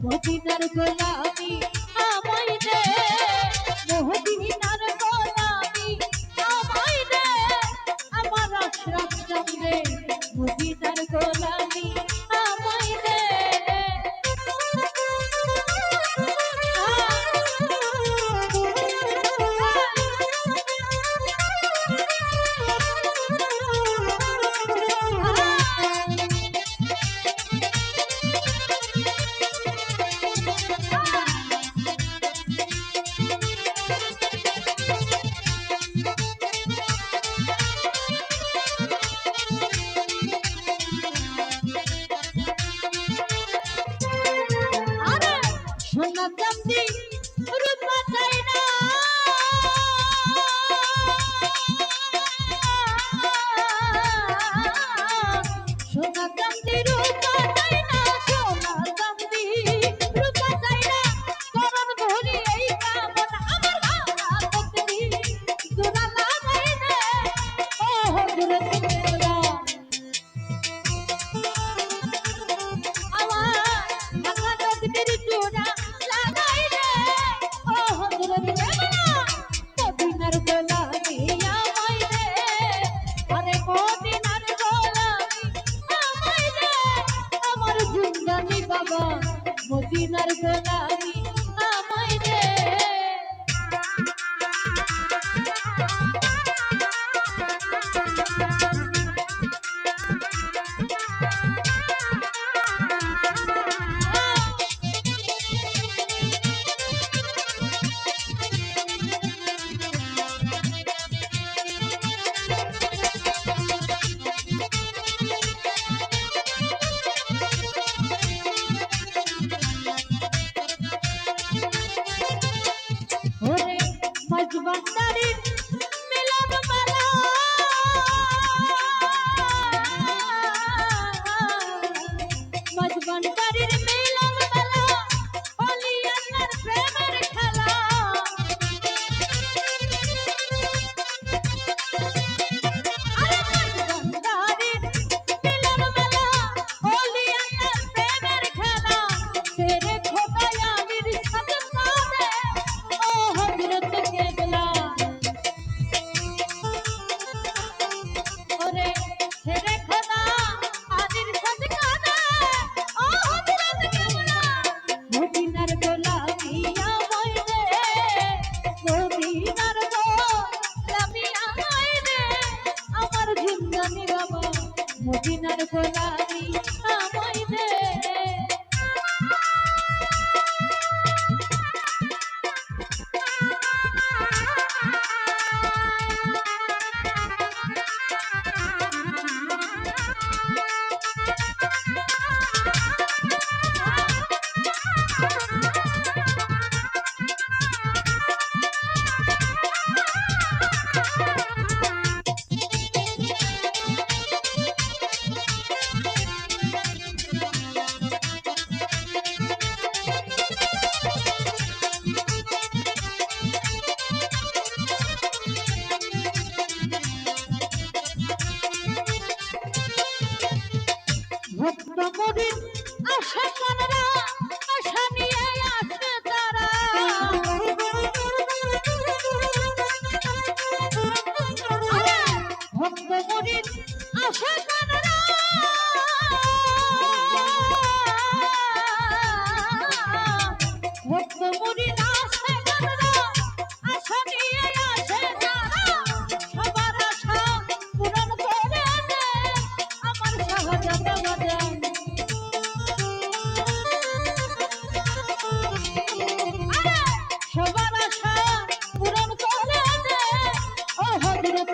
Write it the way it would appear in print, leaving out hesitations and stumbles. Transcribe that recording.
মদিনার গোলামি আমায় দে, মদিনার গোলামি আমায় দে, আমার আশরাফ জানরে মদিনার গোলামি আমায় দে। সোনা চাঁদি রূপা চাই না, সোনা চাঁদি রূপা চাই না, সোনা চাঁদি রূপা চাই না, করণ ভরি এই কামনা আমার ভাঙা তকদি জোড়া লাগাই দে, ও হযরত কেবলা আমার ভাঙা তকদির জোড়া লাগাই দে, ও হযরত কেবলা মদিনার গোলামি আমায় দে, আরে মদিনার গোলামি আমায় দে, আমার জিন্দানি বাবা মদিনার গোলামি আমায় দে। ওরে মজবান্দারির মিলন মালা, মজবান্দারির মিলন মালা, ওলি আল্লাহর প্রেমের খেলা, আরে মজবান্দারির মিলন মালা, ওলি আল্লাহর প্রেমের খেলা, তেরে খোদায় আমির সাজদা দে, ও হযরত কেবলা, ওরে তেরে খোদা আমির সাজদা দে, ও হযরত কেবলা মদিনার গোলামি আমায় দে, মদিনার গোলামি আমায় দে, আমার জিন্দানি বাবা মদিনার গোলামি আমায় দে। ভক্ত মুরিদ আশা কানরা আশা নিয়ে আসে তারা, ভক্ত মুরিদ আশা কানরা, ভক্ত মুরিদ আশা কানরা আশা নিয়ে আসে তারা, সবার আশা পূরণ করে দে আমার শাহজাদা বাজান, সবার আশা পূরণ করে দে, ও হযরত